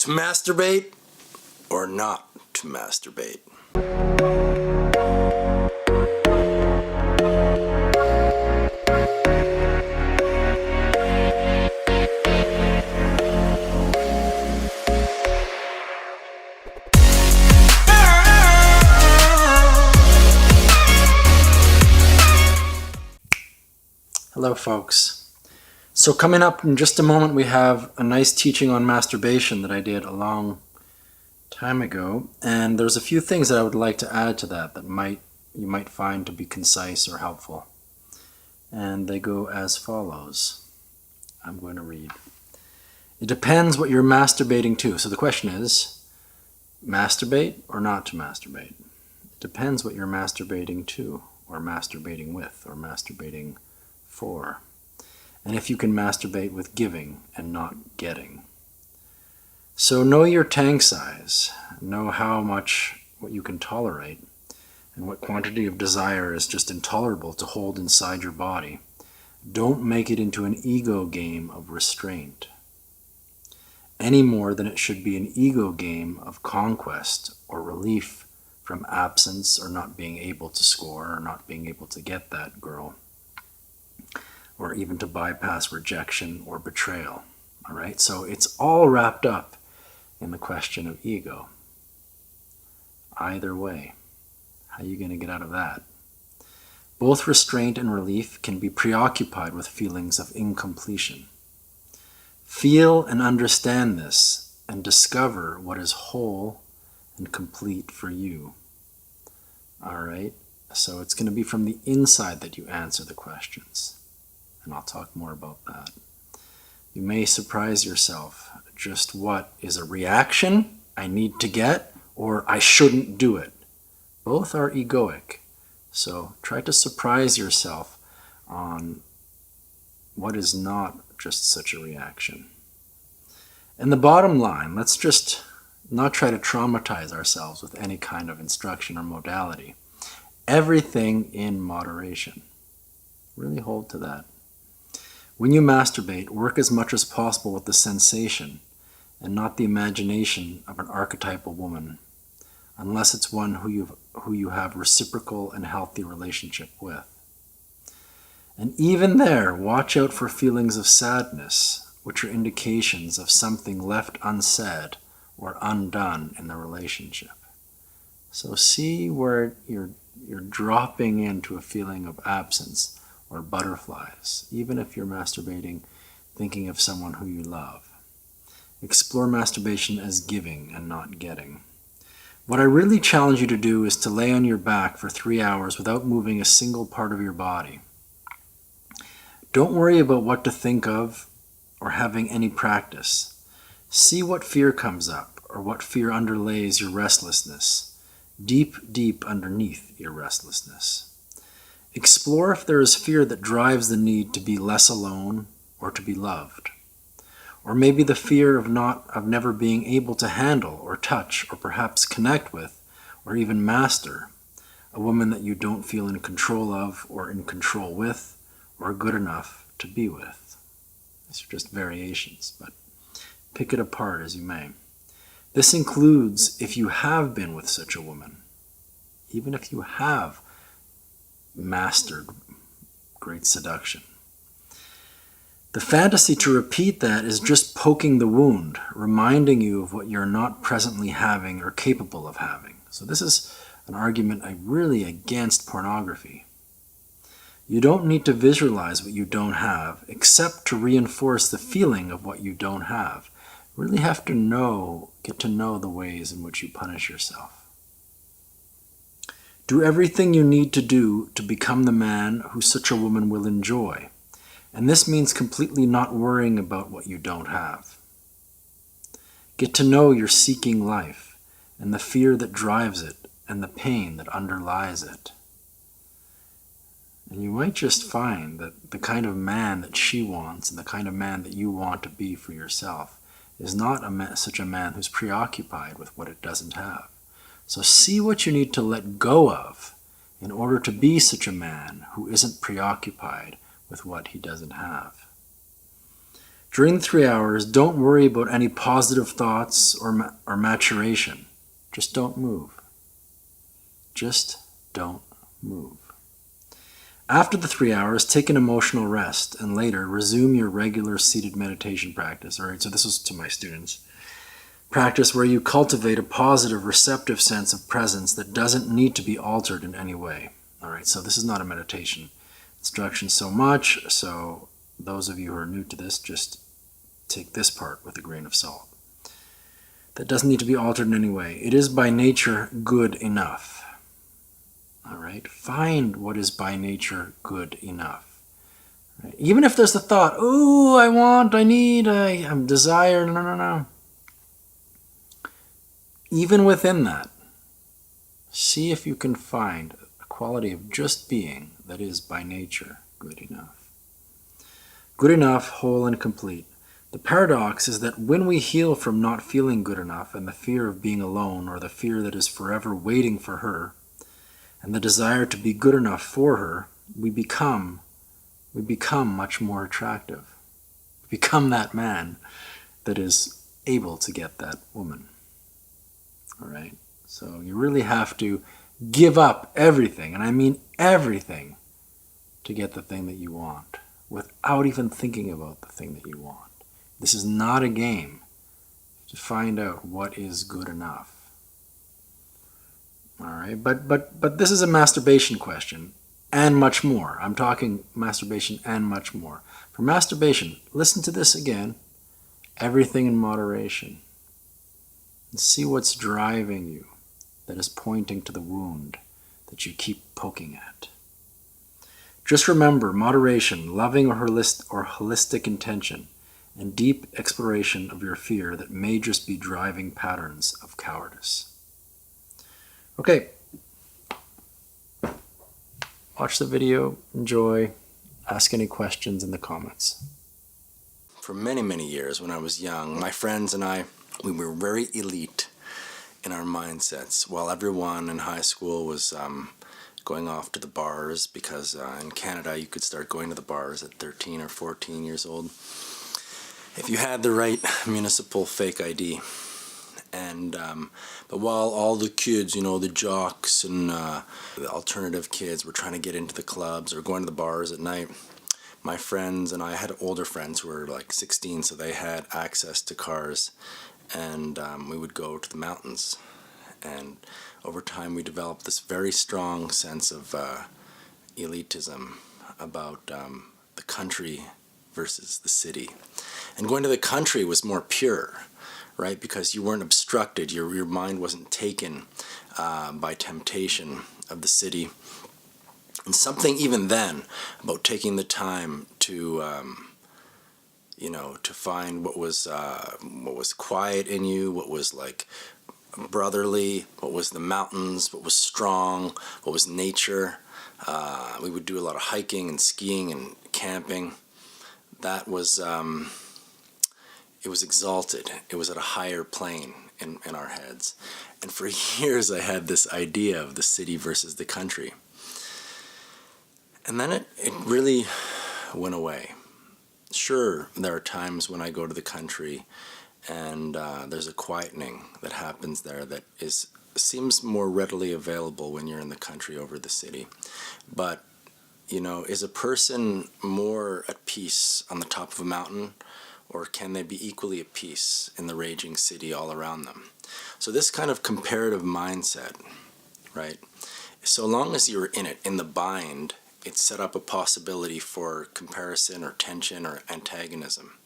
To masturbate or not to masturbate? Hello folks. So coming up in just a moment we have a nice teaching on masturbation that I did a long time ago, and there's a few things that I would like to add to that you might find to be concise or helpful. And they go as follows. I'm going to read. It depends what you're masturbating to. So the question is, masturbate or not to masturbate? It depends what you're masturbating to, or masturbating with, or masturbating for. And if you can masturbate with giving and not getting. So know your tank size, know how much what you can tolerate, and what quantity of desire is just intolerable to hold inside your body. Don't make it into an ego game of restraint, any more than it should be an ego game of conquest or relief from absence or not being able to score or not being able to get that girl, or even to bypass rejection or betrayal. All right, so it's all wrapped up in the question of ego. Either way, how are you going to get out of that? Both restraint and relief can be preoccupied with feelings of incompletion. Feel and understand this and discover what is whole and complete for you. All right, so it's going to be from the inside that you answer the questions. And I'll talk more about that. You may surprise yourself just what is a reaction I need to get or I shouldn't do it. Both are egoic. So try to surprise yourself on what is not just such a reaction. And the bottom line, let's just not try to traumatize ourselves with any kind of instruction or modality. Everything in moderation. Really hold to that. When you masturbate, work as much as possible with the sensation and not the imagination of an archetypal woman, unless it's one who you have reciprocal and healthy relationship with. And even there, watch out for feelings of sadness, which are indications of something left unsaid or undone in the relationship. So see where you're dropping into a feeling of absence or butterflies, even if you're masturbating thinking of someone who you love. Explore masturbation as giving and not getting. What I really challenge you to do is to lay on your back for 3 hours without moving a single part of your body. Don't worry about what to think of or having any practice. See what fear comes up or what fear underlays your restlessness, deep, deep underneath your restlessness. Explore if there is fear that drives the need to be less alone or to be loved. Or maybe the fear of never being able to handle or touch or perhaps connect with or even master a woman that you don't feel in control of or in control with or good enough to be with. These are just variations, but pick it apart as you may. This includes if you have been with such a woman, even if you have mastered great seduction. The fantasy to repeat that is just poking the wound, reminding you of what you're not presently having or capable of having. So this is an argument really against pornography. You don't need to visualize what you don't have, except to reinforce the feeling of what you don't have. You really have to get to know the ways in which you punish yourself. Do everything you need to do to become the man who such a woman will enjoy. And this means completely not worrying about what you don't have. Get to know your seeking life and the fear that drives it and the pain that underlies it. And you might just find that the kind of man that she wants and the kind of man that you want to be for yourself is not such a man who's preoccupied with what it doesn't have. So see what you need to let go of in order to be such a man who isn't preoccupied with what he doesn't have. During the 3 hours, don't worry about any positive thoughts or maturation. Just don't move. Just don't move. After the 3 hours, take an emotional rest, and later resume your regular seated meditation practice. All right, so this is to my students. Practice where you cultivate a positive, receptive sense of presence that doesn't need to be altered in any way. All right, so this is not a meditation instruction so much, so those of you who are new to this, just take this part with a grain of salt. That doesn't need to be altered in any way. It is by nature good enough. All right, find what is by nature good enough. Right? Even if there's the thought, oh, I want, I need, I'm desire, no. Even within that, see if you can find a quality of just being that is by nature good enough. Good enough, whole and complete. The paradox is that when we heal from not feeling good enough and the fear of being alone or the fear that is forever waiting for her and the desire to be good enough for her, we become much more attractive. We become that man that is able to get that woman. All right? So you really have to give up everything, and I mean everything, to get the thing that you want without even thinking about the thing that you want. This is not a game to find out what is good enough. All right, but this is a masturbation question and much more. I'm talking masturbation and much more. For masturbation, listen to this again. Everything in moderation. And see what's driving you that is pointing to the wound that you keep poking at. Just remember moderation, loving or holistic intention, and deep exploration of your fear that may just be driving patterns of cowardice. Okay. Watch the video, enjoy, ask any questions in the comments. For many, many years when I was young, my friends and I, we were very elite in our mindsets, while everyone in high school was going off to the bars, because in Canada you could start going to the bars at 13 or 14 years old if you had the right municipal fake ID. And but while all the kids, you know, the jocks and the alternative kids were trying to get into the clubs or going to the bars at night, my friends and I had older friends who were like 16, so they had access to cars, and we would go to the mountains. And over time we developed this very strong sense of elitism about the country versus the city. And going to the country was more pure, right? Because you weren't obstructed, your mind wasn't taken by temptation of the city. And something even then about taking the time to to find what was quiet in you, what was like brotherly, what was the mountains, what was strong, what was nature. We would do a lot of hiking and skiing and camping. That was it was exalted. It was at a higher plane in our heads. And for years I had this idea of the city versus the country. And then it really went away. Sure, there are times when I go to the country and there's a quietening that happens there that seems more readily available when you're in the country over the city. But, is a person more at peace on the top of a mountain, or can they be equally at peace in the raging city all around them? So this kind of comparative mindset, right? So long as you're in it, in the bind, it set up a possibility for comparison or tension or antagonism.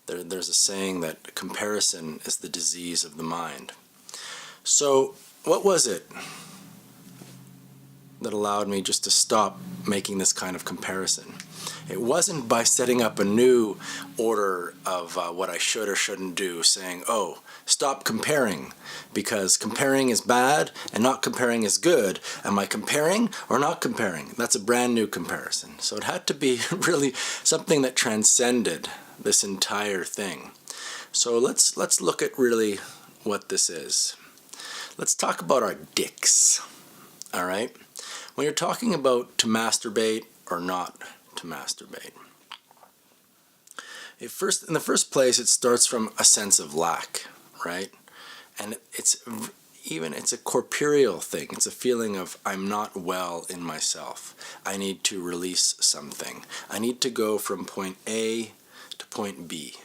There's a saying that comparison is the disease of the mind. So what was it that allowed me just to stop making this kind of comparison? It wasn't by setting up a new order of what I should or shouldn't do, saying, oh, stop comparing, because comparing is bad and not comparing is good. Am I comparing or not comparing? That's a brand new comparison. So it had to be really something that transcended this entire thing. So let's look at really what this is. Let's talk about our dicks, all right? When you're talking about to masturbate or not to masturbate, In the first place, it starts from a sense of lack, right? And it's a corporeal thing. It's a feeling of I'm not well in myself. I need to release something. I need to go from point A to point B.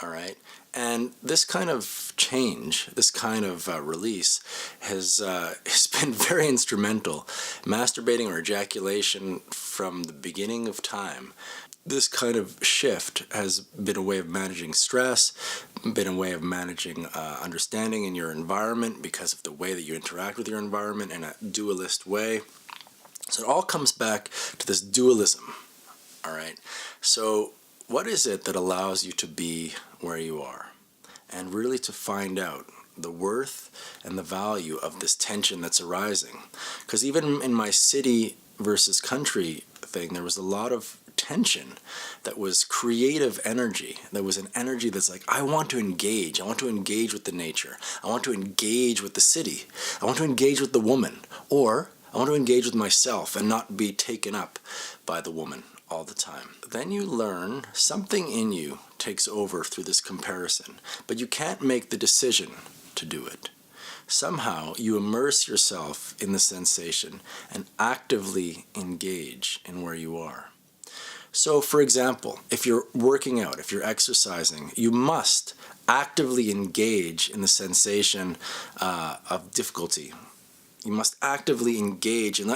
All right? And this kind of change, this kind of release has been very instrumental. Masturbating or ejaculation from the beginning of time, this kind of shift has been a way of managing stress, been a way of managing understanding in your environment because of the way that you interact with your environment in a dualist way. So it all comes back to this dualism, all right? So what is it that allows you to be where you are? And really to find out the worth and the value of this tension that's arising. Because even in my city versus country thing, there was a lot of tension that was creative energy. There was an energy that's like, I want to engage. I want to engage with the nature. I want to engage with the city. I want to engage with the woman. Or I want to engage with myself and not be taken up by the woman all the time. Then you learn something in you takes over through this comparison, but you can't make the decision to do it. Somehow you immerse yourself in the sensation and actively engage in where you are. So, for example, if you're working out, if you're exercising, you must actively engage in the sensation of difficulty. You must actively engage in the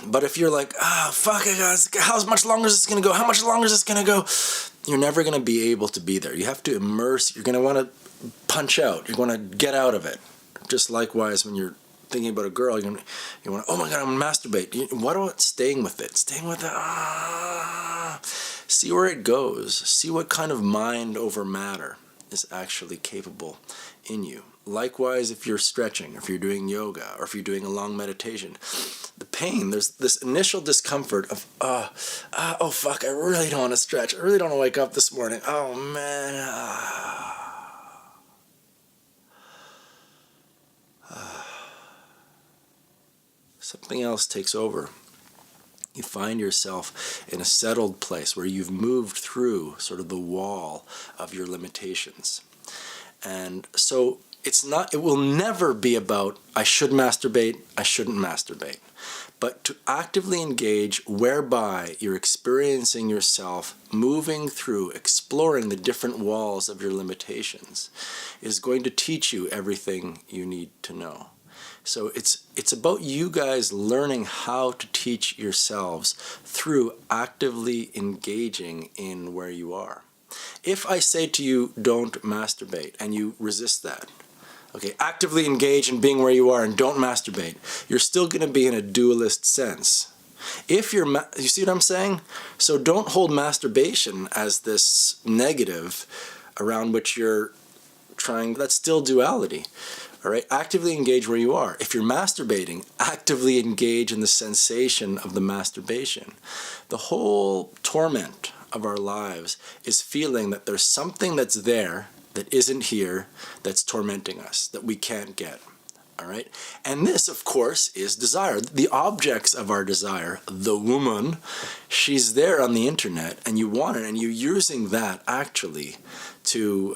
But if you're like, fuck it, guys, how much longer is this going to go? How much longer is this going to go? You're never going to be able to be there. You have to immerse. You're going to want to punch out. You're going to get out of it. Just likewise, when you're thinking about a girl, you want to, oh my God, I'm going to masturbate. What about staying with it? Staying with it. See where it goes. See what kind of mind over matter is actually capable in you. Likewise, if you're stretching, if you're doing yoga, or if you're doing a long meditation, the pain, there's this initial discomfort of, oh fuck, I really don't want to stretch. I really don't want to wake up this morning. Oh man. Something else takes over. You find yourself in a settled place where you've moved through sort of the wall of your limitations. And so it will never be about, I should masturbate, I shouldn't masturbate. But to actively engage whereby you're experiencing yourself moving through, exploring the different walls of your limitations is going to teach you everything you need to know. So it's about you guys learning how to teach yourselves through actively engaging in where you are. If I say to you, don't masturbate, and you resist that, okay, actively engage in being where you are and don't masturbate, you're still going to be in a dualist sense. If you see what I'm saying? So don't hold masturbation as this negative around which you're trying, that's still duality. All right, actively engage where you are. If you're masturbating, actively engage in the sensation of the masturbation. The whole torment of our lives is feeling that there's something that's there that isn't here, that's tormenting us, that we can't get. All right? And this, of course, is desire. The objects of our desire, the woman, she's there on the internet, and you want it, and you're using that actually to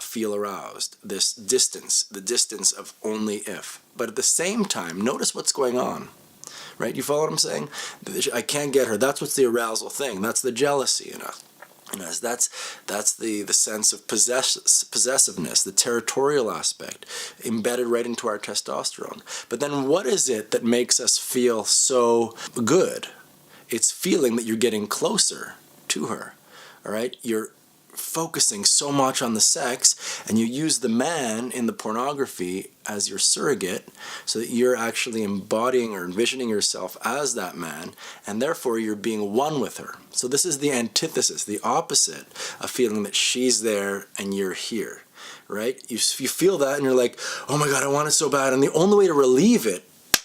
feel aroused. This distance, the distance of only if. But at the same time, notice what's going on. Right? You follow what I'm saying? I can't get her. That's what's the arousal thing. That's the jealousy in us. That's the sense of possessiveness, the territorial aspect, embedded right into our testosterone. But then what is it that makes us feel so good? It's feeling that you're getting closer to her. All right? You're focusing so much on the sex, and you use the man in the pornography as your surrogate so that you're actually embodying or envisioning yourself as that man, and therefore you're being one with her. So this is the antithesis, the opposite of feeling that she's there and you're here, right? You feel that and you're like, oh my God, I want it so bad, and the only way to relieve it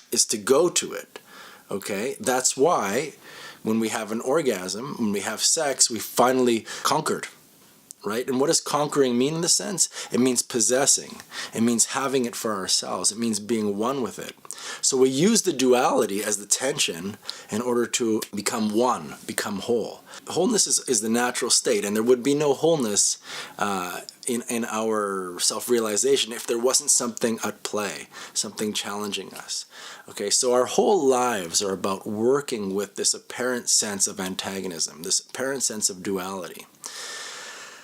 is to go to it, okay? That's why when we have an orgasm, when we have sex, we finally conquered. right? And what does conquering mean in this sense? It means possessing. It means having it for ourselves. It means being one with it. So we use the duality as the tension in order to become one, become whole. Wholeness is the natural state, and there would be no wholeness in our self-realization if there wasn't something at play, something challenging us. Okay, so our whole lives are about working with this apparent sense of antagonism, this apparent sense of duality.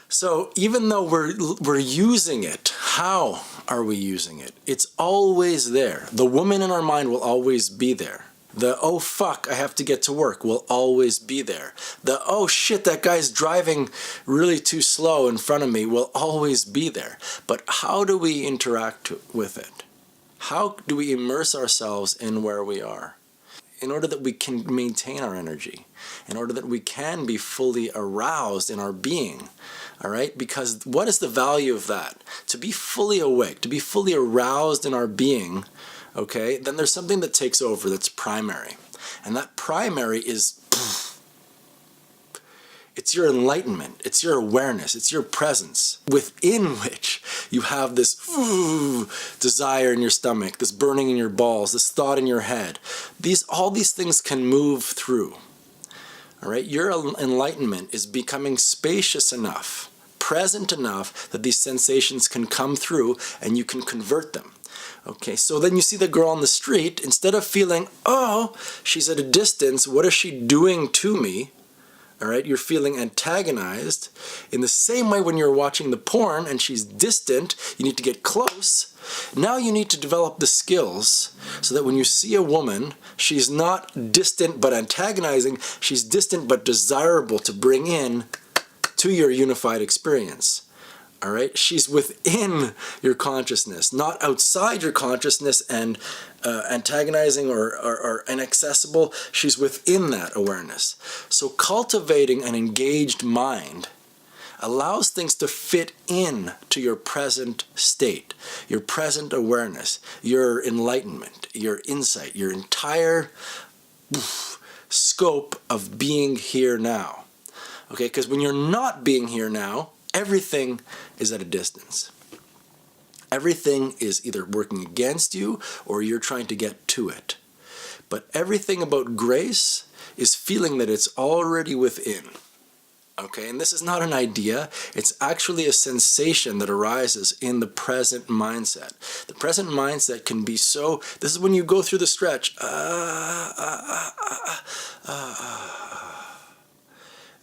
So even though we're using it, how are we using it? It's always there. The woman in our mind will always be there. The oh fuck, I have to get to work will always be there. The oh shit, that guy's driving really too slow in front of me will always be there. But how do we interact with it? How do we immerse ourselves in where we are? In order that we can maintain our energy, in order that we can be fully aroused in our being, all right? Because what is the value of that? To be fully awake, to be fully aroused in our being, okay, then there's something that takes over that's primary. And that primary is, it's your enlightenment, it's your awareness, it's your presence, within which you have this desire in your stomach, this burning in your balls, this thought in your head. All these things can move through. All right, your enlightenment is becoming spacious enough, present enough that these sensations can come through and you can convert them. Okay, so then you see the girl on the street, instead of feeling, oh, she's at a distance, what is she doing to me? All right, you're feeling antagonized. In the same way when you're watching the porn and she's distant, you need to get close. Now you need to develop the skills so that when you see a woman, she's not distant but antagonizing, she's distant but desirable to bring in to your unified experience. All right, she's within your consciousness, not outside your consciousness and antagonizing or inaccessible. She's within that awareness. So cultivating an engaged mind allows things to fit in to your present state, your present awareness, your enlightenment, your insight, your entire scope of being here now. Okay, because when you're not being here now, everything is at a distance. Everything is either working against you or you're trying to get to it. But everything about grace is feeling that it's already within. Okay, and this is not an idea, it's actually a sensation that arises in the present mindset. The present mindset can be so, this is when you go through the stretch,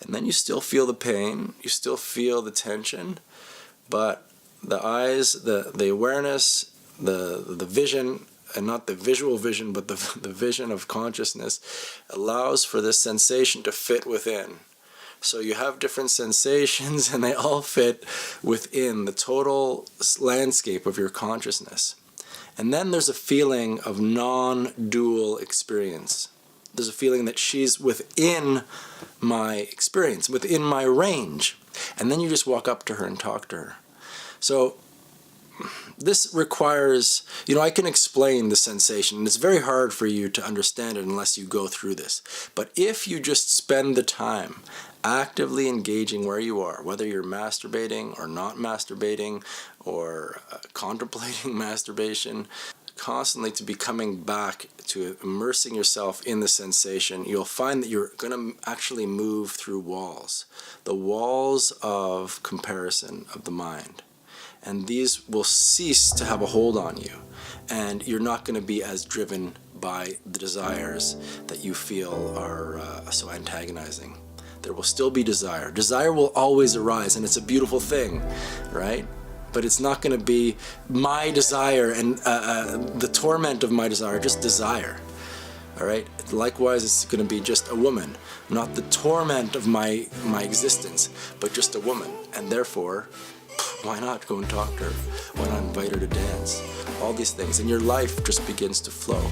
and then you still feel the pain, you still feel the tension, but the eyes, the awareness, the vision, and not the visual vision, but the vision of consciousness allows for this sensation to fit within. So you have different sensations and they all fit within the total landscape of your consciousness. And then there's a feeling of non-dual experience. There's a feeling that she's within my experience, within my range. And then you just walk up to her and talk to her. So this requires, I can explain the sensation, and it's very hard for you to understand it unless you go through this. But if you just spend the time actively engaging where you are, whether you're masturbating or not masturbating or contemplating masturbation, constantly to be coming back to immersing yourself in the sensation, you'll find that you're going to actually move through walls. The walls of comparison of the mind. And these will cease to have a hold on you. And you're not going to be as driven by the desires that you feel are so antagonizing. There will still be desire. Desire will always arise, and it's a beautiful thing, right? But it's not going to be my desire and the torment of my desire, just desire. All right? Likewise, it's going to be just a woman, not the torment of my existence, but just a woman. And therefore, why not go and talk to her? Why not invite her to dance? All these things. And your life just begins to flow.